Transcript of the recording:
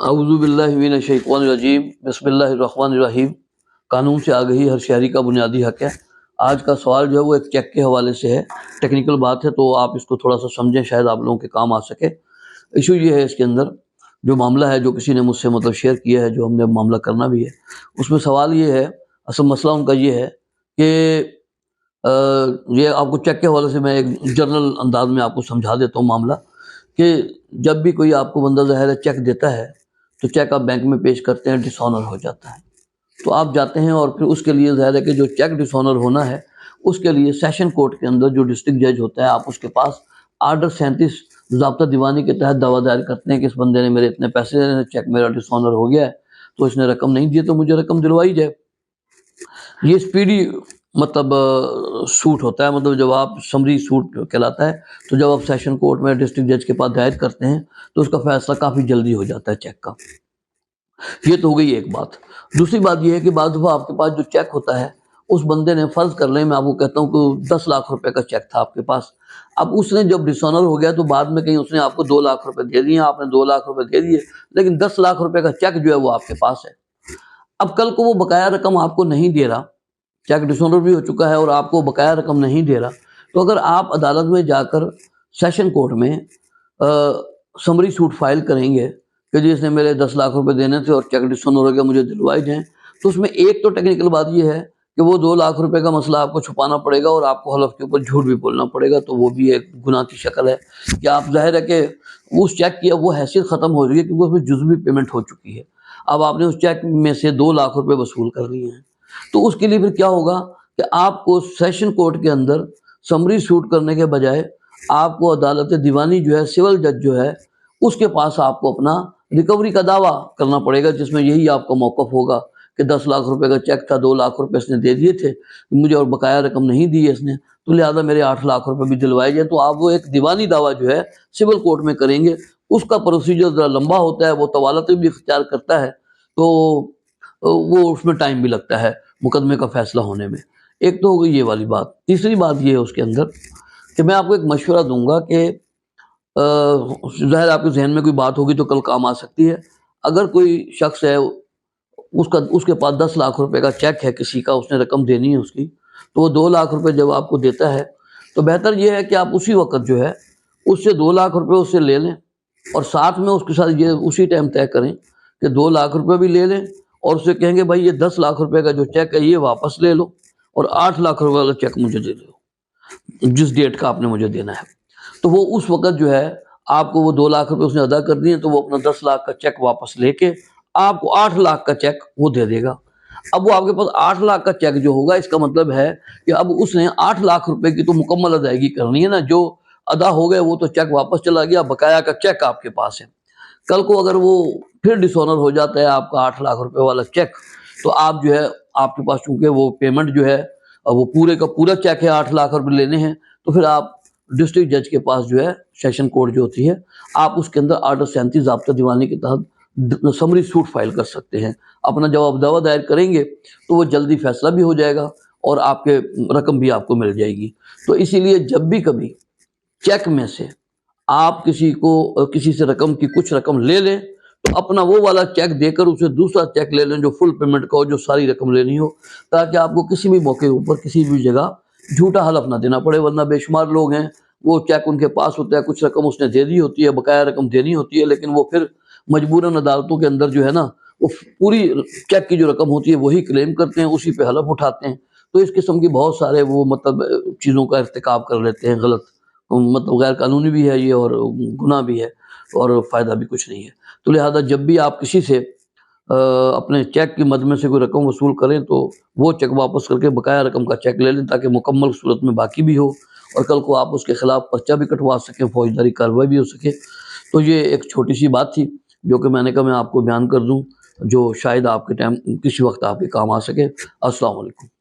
اعوذ باللہ من الشیطان الرجیم بسم اللہ الرحمن الرحیم۔ قانون سے آگہی ہر شہری کا بنیادی حق ہے۔ آج کا سوال جو ہے وہ ایک چیک کے حوالے سے ہے، ٹیکنیکل بات ہے تو آپ اس کو تھوڑا سا سمجھیں، شاید آپ لوگوں کے کام آ سکے۔ ایشو یہ ہے، اس کے اندر جو معاملہ ہے جو کسی نے مجھ سے شیئر کیا ہے، جو ہم نے معاملہ کرنا بھی ہے، اس میں سوال یہ ہے، اصل مسئلہ ان کا یہ ہے کہ یہ آپ کو چیک کے حوالے سے میں ایک جنرل انداز میں آپ کو سمجھا دیتا ہوں معاملہ، کہ جب بھی کوئی آپ کو بندہ ظاہر ہے چیک دیتا ہے تو چیک آپ بینک میں پیش کرتے ہیں، ڈس آنر ہو جاتا ہے، تو آپ جاتے ہیں اور پھر اس کے لیے ظاہر ہے کہ جو چیک ڈس آنر ہونا ہے اس کے لیے سیشن کورٹ کے اندر جو ڈسٹرکٹ جج ہوتا ہے، آپ اس کے پاس آرڈر 37 ضابطہ دیوانی کے تحت دعویٰ دائر کرتے ہیں کہ اس بندے نے میرے اتنے پیسے دینے، چیک میرا ڈس آنر ہو گیا ہے، تو اس نے رقم نہیں دی تو مجھے رقم دلوائی جائے۔ یہ سپیڈی مطلب سوٹ ہوتا ہے، مطلب جب آپ سمری سوٹ کہلاتا ہے، تو جب آپ سیشن کورٹ میں ڈسٹرکٹ جج کے پاس دائر کرتے ہیں تو اس کا فیصلہ کافی جلدی ہو جاتا ہے چیک کا۔ یہ تو ہو گئی ایک بات۔ دوسری بات یہ ہے کہ بعض دفعہ آپ کے پاس جو چیک ہوتا ہے، اس بندے نے فرض کر لیں، میں آپ کو کہتا ہوں کہ 10 لاکھ روپے کا چیک تھا آپ کے پاس، اب اس نے جب ڈس آنر ہو گیا تو بعد میں کہیں اس نے آپ کو 2 لاکھ روپے دے دیے، آپ نے 2 لاکھ روپے دے دیے، لیکن 10 لاکھ روپے کا چیک جو ہے وہ آپ کے پاس ہے۔ اب کل کو وہ بقایا رقم آپ کو نہیں دے رہا، چیک ڈس آنر بھی ہو چکا ہے اور آپ کو بقایا رقم نہیں دے رہا، تو اگر آپ عدالت میں جا کر سیشن کورٹ میں سمری سوٹ فائل کریں گے کہ جس نے میرے 10 لاکھ روپے دینے تھے اور چیک ڈس آنر ہو گیا، مجھے دلوائے جائیں، تو اس میں ایک تو ٹیکنیکل بات یہ ہے کہ وہ 2 لاکھ روپے کا مسئلہ آپ کو چھپانا پڑے گا اور آپ کو حلف کے اوپر جھوٹ بھی بولنا پڑے گا، تو وہ بھی ایک گناہ کی شکل ہے کہ آپ ظاہر ہے کہ اس چیک کی اب وہ حیثیت ختم ہو رہی ہے کیونکہ اس میں جزوی پیمنٹ ہو چکی ہے، اب آپ نے اس چیک میں سے 2 لاکھ روپے وصول کر لیے ہیں، تو اس کے لیے پھر کیا ہوگا کہ آپ کو سیشن کورٹ کے اندر سمری سوٹ کرنے کے بجائے آپ کو عدالت دیوانی جو ہے، سول جج جو ہے، اس کے پاس آپ کو اپنا ریکوری کا دعویٰ کرنا پڑے گا، جس میں یہی آپ کا موقف ہوگا کہ 10 لاکھ روپے کا چیک تھا، 2 لاکھ روپے اس نے دے دیے تھے مجھے اور بقایا رقم نہیں دی ہے اس نے، تو لہٰذا میرے 8 لاکھ روپے بھی دلوائے جائیں۔ تو آپ وہ ایک دیوانی دعویٰ جو ہے سول کورٹ میں کریں گے، اس کا پروسیجر ذرا لمبا ہوتا ہے، وہ طوالت بھی اختیار کرتا ہے، تو وہ اس میں ٹائم بھی لگتا ہے مقدمے کا فیصلہ ہونے میں۔ ایک تو ہو گئی یہ والی بات۔ تیسری بات یہ ہے اس کے اندر کہ میں آپ کو ایک مشورہ دوں گا کہ ظاہر آپ کے ذہن میں کوئی بات ہوگی تو کل کام آ سکتی ہے۔ اگر کوئی شخص ہے اس کے پاس 10 لاکھ روپے کا چیک ہے کسی کا، اس نے رقم دینی ہے اس کی، تو وہ 2 لاکھ روپے جب آپ کو دیتا ہے تو بہتر یہ ہے کہ آپ اسی وقت جو ہے اس سے 2 لاکھ روپے اس سے لے لیں، اور ساتھ میں اس کے ساتھ یہ اسی ٹائم طے کریں کہ 2 لاکھ روپے بھی لے لیں اور اسے کہیں گے بھائی یہ 10 لاکھ روپے کا جو چیک ہے یہ واپس لے لو اور 8 لاکھ روپے والا چیک مجھے دے دو جس ڈیٹ کا آپ نے مجھے دینا ہے۔ تو وہ اس وقت جو ہے آپ کو وہ 2 لاکھ روپے اس نے ادا کر دیے، تو وہ اپنا 10 لاکھ کا چیک واپس لے کے آپ کو 8 لاکھ کا چیک وہ دے دے گا۔ اب وہ آپ کے پاس 8 لاکھ کا چیک جو ہوگا، اس کا مطلب ہے کہ اب اس نے 8 لاکھ روپے کی تو مکمل ادائیگی کرنی ہے نا، جو ادا ہو گئے وہ تو چیک واپس چلا گیا، بقایا کا چیک آپ کے پاس ہے۔ کل کو اگر وہ پھر ڈس آنر ہو جاتا ہے آپ کا 8 لاکھ روپے والا چیک، تو آپ جو ہے آپ کے پاس چونکہ وہ پیمنٹ جو ہے وہ پورے کا پورا چیک ہے، 8 لاکھ روپے لینے ہیں، تو پھر آپ ڈسٹرکٹ جج کے پاس جو ہے سیشن کورٹ جو ہوتی ہے، آپ اس کے اندر آرڈر 37 ضابطہ دیوانی کے تحت سمری سوٹ فائل کر سکتے ہیں۔ اپنا جب آپ دعویٰ دائر کریں گے تو وہ جلدی فیصلہ بھی ہو جائے گا اور آپ کے رقم بھی آپ کو مل جائے گی۔ تو اسی لیے جب بھی کبھی چیک میں سے آپ کسی سے رقم کی کچھ رقم لے لیں تو اپنا وہ والا چیک دے کر اسے دوسرا چیک لے لیں جو فل پیمنٹ کا ہو، جو ساری رقم لینی ہو، تاکہ آپ کو کسی بھی موقع اوپر کسی بھی جگہ جھوٹا حلف نہ دینا پڑے، ورنہ بے شمار لوگ ہیں وہ چیک ان کے پاس ہوتا ہے، کچھ رقم اس نے دے دی ہوتی ہے، بقایا رقم دینی ہوتی ہے، لیکن وہ پھر مجبوراً عدالتوں کے اندر جو ہے نا وہ پوری چیک کی جو رقم ہوتی ہے وہی کلیم کرتے ہیں، اسی پہ حلف اٹھاتے ہیں، تو اس قسم کی بہت سارے وہ مطلب چیزوں کا ارتکاب کر لیتے ہیں، غلط مطلب غیر قانونی بھی ہے یہ اور گناہ بھی ہے اور فائدہ بھی کچھ نہیں ہے۔ تو لہذا جب بھی آپ کسی سے اپنے چیک کی مد میں سے کوئی رقم وصول کریں تو وہ چیک واپس کر کے بقایا رقم کا چیک لے لیں، تاکہ مکمل صورت میں باقی بھی ہو اور کل کو آپ اس کے خلاف پرچہ بھی کٹوا سکیں، فوجداری کارروائی بھی ہو سکے۔ تو یہ ایک چھوٹی سی بات تھی جو کہ میں نے کہا میں آپ کو بیان کر دوں، جو شاید آپ کے ٹائم کسی وقت آپ کے کام آ سکے۔ السلام علیکم۔